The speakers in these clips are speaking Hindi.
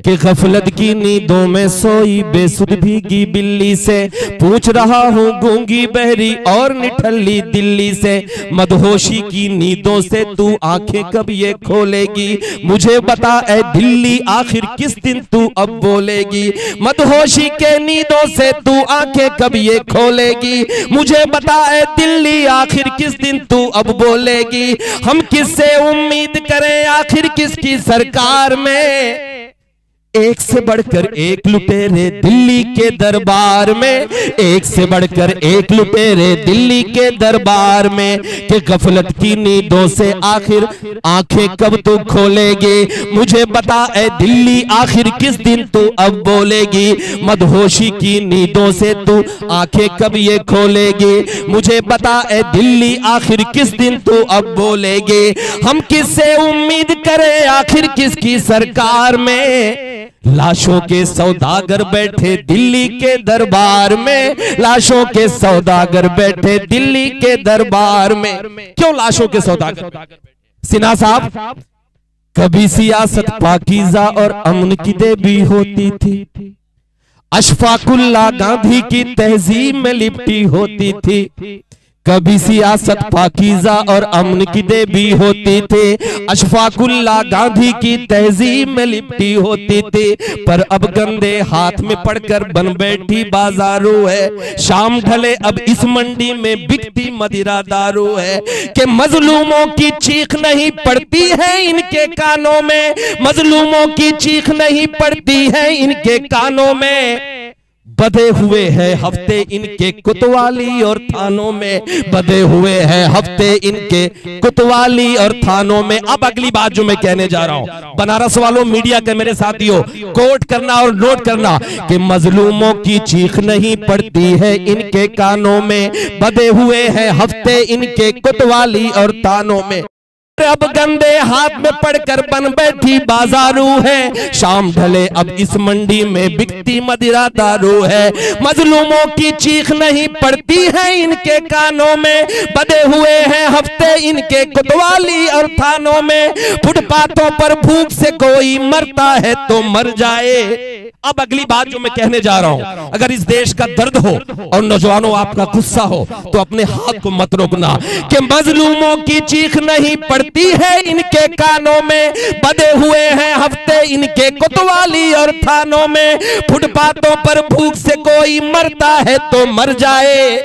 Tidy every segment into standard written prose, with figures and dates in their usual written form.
कि गफलत की नींदों में सोई बेसुध भीगी बिल्ली से पूछ रहा हूँ गूंगी बहरी और निठल्ली दिल्ली से, मदहोशी की नींदों से तू आंखें कब ये खोलेगी, मुझे बता ए दिल्ली आखिर किस दिन तू अब बोलेगी। मदहोशी के नींदों से तू आंखें कब ये खोलेगी, मुझे बता ए दिल्ली आखिर किस दिन तू अब बोलेगी। हम किससे उम्मीद करें आखिर किसकी सरकार में, एक से बढ़कर एक लुटेरे दिल्ली के दरबार में, एक से बढ़कर एक लुटेरे दिल्ली के दरबार में। कि गफलत की नींदों से आखिर आंखें कब तू खोलेगी, मुझे बता ए दिल्ली आखिर किस दिन तू अब बोलेगी। मदहोशी की नींदों से तू आंखें कब ये खोलेगी, मुझे बता ए दिल्ली आखिर किस दिन तू अब बोलेगी। हम किससे उम्मीद करें आखिर किसकी सरकार में, लाशों के सौदागर बैठे दिल्ली के दरबार में, लाशों के सौदागर बैठे दिल्ली के दरबार में। क्यों लाशों के सौदागर? सिन्हा साहब, कभी सियासत पाकीज़ा और अमन की देवी होती थी, अशफाकुल्लाह गांधी की तहजीब में लिपटी होती थी। कभी सियासत पाकीज़ा और अमन की देवी होती थी, अशफाकुल्लाह गांधी की तहजीब में लिपटी होती थी। पर अब गंदे हाथ में पड़कर बन बैठी बाजारू है, शाम ढले अब इस मंडी में बिकती मदिरा दारू है। कि मजलूमों की चीख नहीं पड़ती है इनके कानों में, मजलूमों की चीख नहीं पड़ती है इनके कानों में। बधे हुए हैं हफ्ते इनके कुतवाली और थानों में, बधे हुए हैं हफ्ते इनके कुतवाली और थानों में। अब अगली बात जो मैं कहने जा रहा हूं, बनारस वालों, मीडिया के मेरे साथियों, कोट करना और नोट करना कि मजलूमों की चीख नहीं पड़ती है इनके कानों में, बधे हुए हैं हफ्ते इनके कुतवाली और थानों में। अब गंदे हाथ में पड़कर बन बैठी बाजारू है, शाम ढले अब इस मंडी में बिकती मदिरा दारू है। मजलूमों की चीख नहीं पड़ती है इनके कानों में, बधे हुए हैं हफ्ते इनके कोतवाली और थानों में। फुटपाथों पर भूख से कोई मरता है तो मर जाए। अब अगली बात जो मैं कहने जा रहा हूं, अगर इस देश का दर्द हो और नौजवानों आपका गुस्सा हो तो अपने हाथ को मत रोकना। कि मजलूमों की चीख नहीं पड़ती है इनके कानों में, बधे हुए हैं हफ्ते इनके कोतवाली और थानों में। फुटपाथों पर भूख से कोई मरता है तो मर जाए,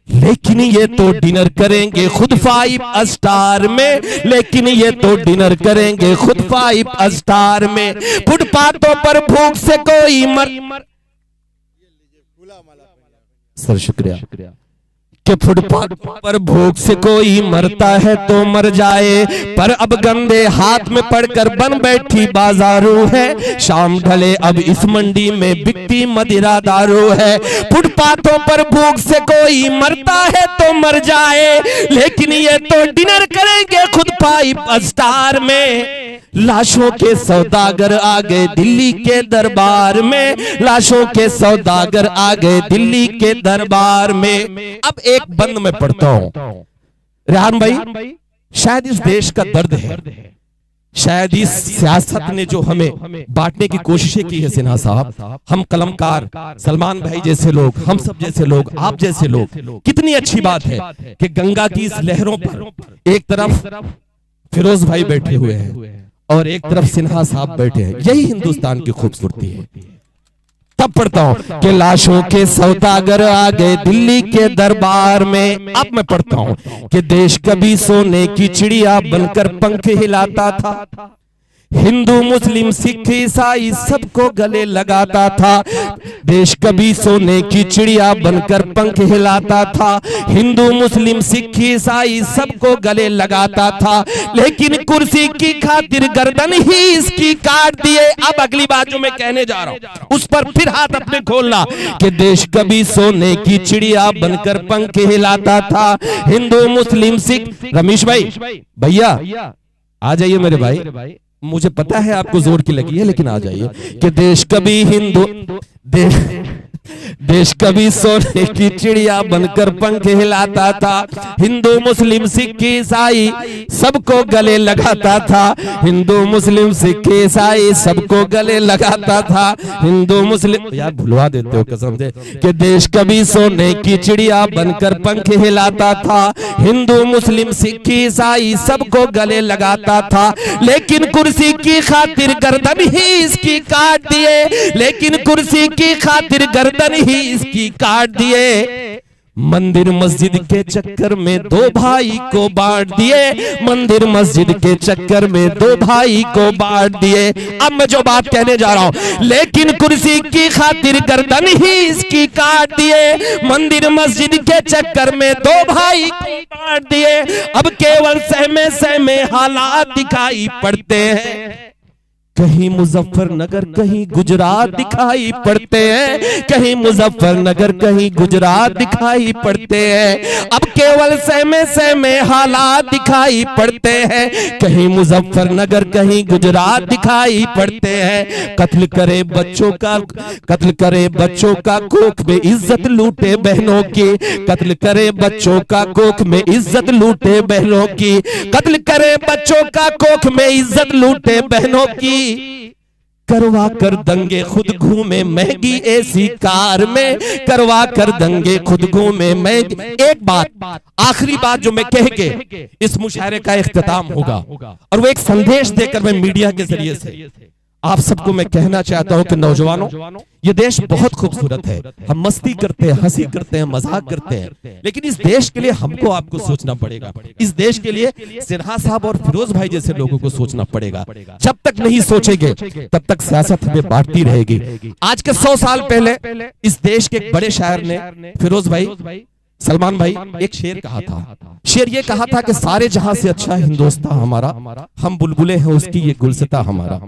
लेकिन ये तो डिनर करेंगे खुद 5 स्टार में, लेकिन ये तो डिनर करेंगे खुद 5 स्टार में। फुटपाथों पर भूख से कोई सर शुक्रिया। कि फुटपाथ पर भूख से कोई मरता है तो मर जाए, पर अब गंदे हाथ में पड़कर बन बैठी बाजारू है, शाम ढले अब इस मंडी में बिकती मदिरा दारू है। फुटपाथों पर भूख से कोई मरता है तो मर जाए, लेकिन ये तो डिनर करेंगे खुद 5 स्टार में। लाशों के सौदागर आ गए दिल्ली के दरबार में, लाशों के सौदागर आ गए दिल्ली के दरबार में। अब एक बंद में पढ़ता हूं, रेहान भाई, शायद इस देश का दर्द है, शायद इस सियासत ने जो हमें बांटने की कोशिशें की है सिन्हा साहब, हम कलमकार, सलमान भाई जैसे लोग, हम सब जैसे लोग, आप जैसे लोग, कितनी अच्छी बात है कि गंगा की इस लहरों पर एक तरफ फिरोज भाई बैठे हुए हैं और एक तरफ सिन्हा साहब बैठे हैं। यही हिंदुस्तान की खूबसूरती है। तब पढ़ता हूं कि लाशों के सौदागर आ गए दिल्ली के दरबार में। अब मैं पढ़ता हूं कि देश कभी सोने की चिड़िया बनकर पंख हिलाता था, हिंदू मुस्लिम सिख ईसाई सबको गले लगाता था। देश कभी सोने की चिड़िया बनकर पंख हिलाता था, हिंदू मुस्लिम सिख ईसाई सबको गले लगाता था, लेकिन कुर्सी की खातिर गर्दन ही इसकी काट दिए। अब अगली बात जो मैं कहने जा रहा हूं उस पर फिर हाथ अपने खोलना कि देश कभी सोने की चिड़िया बनकर पंख हिलाता था, हिंदू मुस्लिम सिख। रमेश भाई, भैया आ जाइए मेरे भाई, मुझे पता है आपको जोर की लगी है, लेकिन आ जाइए कि देश कभी हिंदू देश कभी सोने की चिड़िया बनकर पंख हिलाता था, हिंदू मुस्लिम सिख ईसाई सबको गले लगाता था, हिंदू मुस्लिम सिख ईसाई सबको गले लगाता था, हिंदू मुस्लिम, यार भुलवा देते हो कसम से, कि देश कभी सोने की चिड़िया बनकर पंख हिलाता था, हिंदू मुस्लिम सिख ईसाई सबको गले लगाता था, लेकिन कुर्सी की खातिर गर्दन ही इसकी काट दिए, लेकिन कुर्सी की खातिर गर्दन ही इसकी काट दिए, मंदिर मस्जिद के चक्कर में दो भाई को बांट दिए, मंदिर मस्जिद के चक्कर में दो भाई को बांट दिए। अब मैं जो बात कहने जा रहा हूं, लेकिन कुर्सी की खातिर गर्दन ही इसकी काट दिए, मंदिर मस्जिद के चक्कर में दो भाई को बांट दिए। अब केवल सहमे सहमे हालात दिखाई पड़ते हैं, कहीं मुजफ्फरनगर कहीं गुजरात दिखाई पड़ते हैं, कहीं मुजफ्फरनगर कहीं गुजरात दिखाई पड़ते हैं। अब केवल सहमे सहमे हालात दिखाई पड़ते हैं, कहीं मुजफ्फरनगर कहीं गुजरात दिखाई पड़ते हैं। कत्ल करे बच्चों का कोख में इज्जत लूटे बहनों की, कत्ल करे बच्चों का कोख में इज्जत लूटे बहनों की, कत्ल करे बच्चों का कोख में इज्जत लूटे बहनों की, करवा कर दंगे खुद घूमे महंगी एसी कार में, करवा कर दंगे खुद घूमे महंगी। एक बात, आखिरी बात जो मैं कह के इस मुशायरे का इख्तिताम होगा, और वो एक संदेश देकर मैं मीडिया के जरिए से आप सबको मैं कहना चाहता हूं कि नौजवानों, ये देश बहुत खूबसूरत है, हम मस्ती करते हैं, हंसी करते हैं, मजाक करते हैं, लेकिन इस देश के लिए हमको आपको सोचना पड़ेगा, इस देश के लिए सिन्हा साहब और फिरोज भाई जैसे लोगों को सोचना पड़ेगा। जब तक नहीं सोचेंगे तब तक सियासत हमें बांटती रहेगी। आज के 100 साल पहले इस देश के एक बड़े शायर ने, फिरोज भाई, सलमान भाई, एक शेर कहा था। शेर ये कहा था कि सारे जहां से अच्छा हिंदुस्तान हमारा, हम बुलबुले हैं उसकी ये गुलसिता हमारा।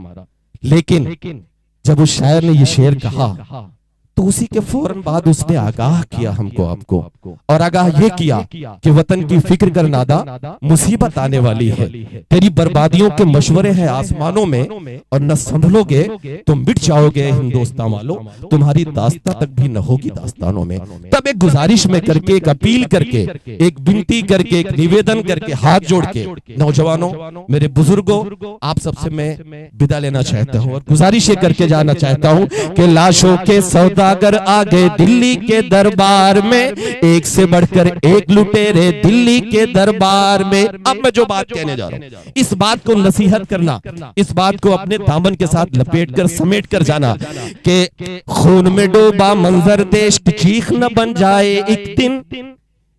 लेकिन जब उस शायर ने ये शेर कहा तो उसी के फौरन बाद उसने आगाह किया हमको आपको, और आगाह ये किया कि वतन की फिक्र कर नादा, मुसीबत आने वाली है, तेरी बर्बादियों के मशवरे हैं आसमानों में, और न संभलोगे तो मिट जाओगे हिंदुस्तान वालों, तुम्हारी दास्ता तक भी न होगी दास्तानों में। तब एक गुजारिश में करके, एक अपील करके, एक विनती करके, एक निवेदन करके, हाथ जोड़ के, नौजवानों, मेरे बुजुर्गों, आप सबसे मैं विदा लेना चाहता हूँ और गुजारिश ये करके जाना चाहता हूँ कि लाशों के सौदा अगर आ गए दिल्ली के दरबार में, एक से बढ़कर एक लुटेरे दिल्ली के दरबार में। अब मैं जो बात कहने जा रहा हूं, इस बात को नसीहत करना, इस बात को अपने दामन के साथ लपेट कर समेट कर जाना कि खून में डूबा मंजर देश की चीख न बन जाए एक दिन,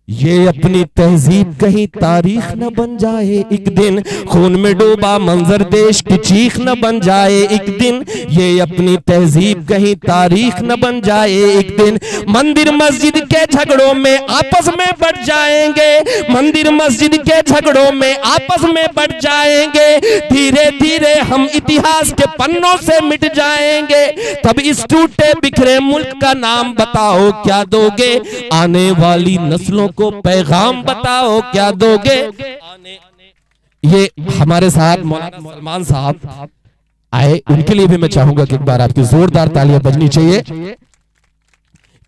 ये अपनी तहजीब कहीं तारीख न बन जाए एक दिन, खून में डूबा मंजर देश की चीख न बन जाए एक दिन, ये अपनी तहजीब कहीं तारीख न बन जाए एक दिन। मंदिर मस्जिद के झगड़ों में आपस में बढ़ जाएंगे, मंदिर मस्जिद के झगड़ों में आपस में बढ़ जाएंगे, धीरे धीरे हम इतिहास के पन्नों से मिट जाएंगे। तब इस टूटे बिखरे मुल्क का नाम बताओ क्या दोगे, आने वाली नस्लों को पैगाम बताओ क्या दोगे। ये हमारे साथ मौलाना सलमान साहब आए, उनके लिए भी मैं चाहूंगा कि एक बार आपकी जोरदार तालियां बजनी चाहिए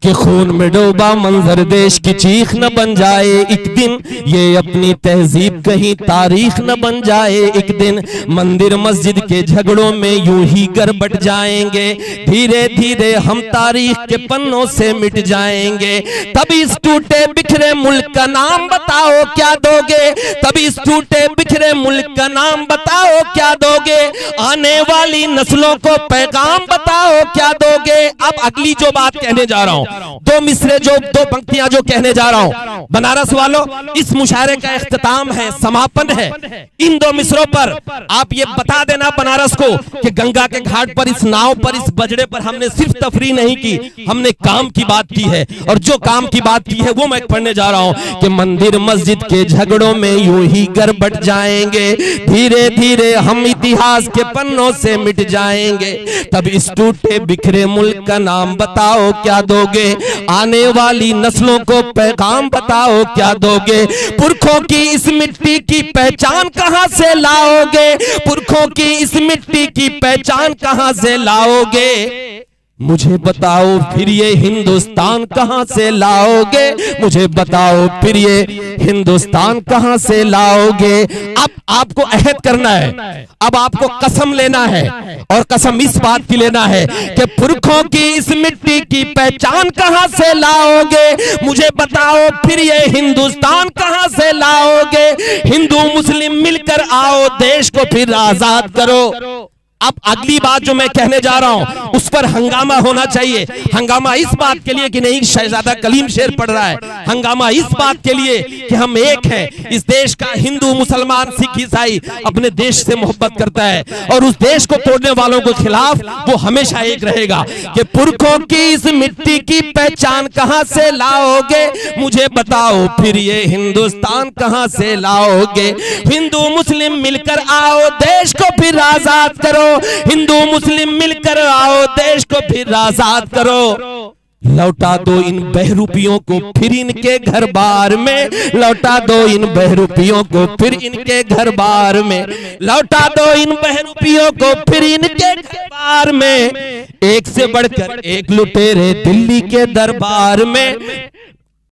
कि खून में डूबा मंजर देश की चीख न बन जाए एक दिन, ये अपनी तहजीब कहीं तारीख न बन जाए एक दिन, मंदिर मस्जिद के झगड़ों में यूं ही गड़बड़ जाएंगे, धीरे धीरे हम तारीख के पन्नों से मिट जाएंगे। तब इस टूटे बिखरे मुल्क का नाम बताओ क्या दोगे, तब इस टूटे बिखरे मुल्क का नाम बताओ क्या दोगे, आने वाली नस्लों को पैगाम बताओ क्या दोगे। अब अगली जो बात कहने जा रहा हूं, दो मिसरे, जो दो पंक्तियां जो कहने जा रहा हूं, बनारस वालों, इस मुशायरे का इख्तिताम है, समापन है। इन दो मिसरों पर आप ये बता देना बनारस को कि गंगा के घाट पर, इस नाव पर, इस बजड़े पर हमने सिर्फ तफरी नहीं की, हमने काम की बात की है, और जो काम की बात की है वो मैं पढ़ने जा रहा हूं कि मंदिर मस्जिद के झगड़ों में यूं ही गड़बड़ जाएंगे, धीरे धीरे हम इतिहास के पन्नों से मिट जाएंगे। तब इस टूटे बिखरे मुल्क का नाम बताओ क्या दोगे, दोगे? आने वाली नस्लों को पैगाम बताओ क्या दोगे? पुरखों की इस मिट्टी की पहचान कहां से लाओगे? पुरखों की इस मिट्टी की पहचान कहां से लाओगे? मुझे बताओ फिर ये हिंदुस्तान कहां से लाओगे? मुझे बताओ फिर ये हिंदुस्तान कहां से लाओगे? अब आपको अहद करना है, अब आपको कसम लेना है, और कसम इस बात की लेना है कि पुरखों की इस मिट्टी की पहचान कहां से लाओगे? मुझे बताओ फिर ये हिंदुस्तान कहां से लाओगे? हिंदू मुस्लिम मिलकर आओ, देश को फिर आजाद करो। अब अगली बात जो मैं कहने जा रहा हूं उस पर हंगामा होना चाहिए। हंगामा इस बात के लिए कि नहीं शहजादा कलीम शेर पढ़ रहा है, हंगामा इस बात के लिए कि हम एक हैं। इस देश का हिंदू मुसलमान सिख ईसाई अपने देश से मोहब्बत करता है, और उस देश को तोड़ने वालों के खिलाफ वो हमेशा एक रहेगा। कि पुरखों की इस मिट्टी की पहचान कहां से लाओगे? मुझे बताओ फिर ये हिंदुस्तान कहां से लाओगे? हिंदू मुस्लिम मिलकर आओ, देश को फिर आजाद करो। हिंदू मुस्लिम मिलकर आओ, देश को फिर आजाद करो। लौटा दो इन बहरूपियों को फिर इनके घर बार में, लौटा दो इन बहरूपियों को फिर इनके घर बार में, लौटा दो इन बहरूपियों को फिर इनके घर बार में। एक से बढ़कर एक लुटेरे दिल्ली के दरबार में,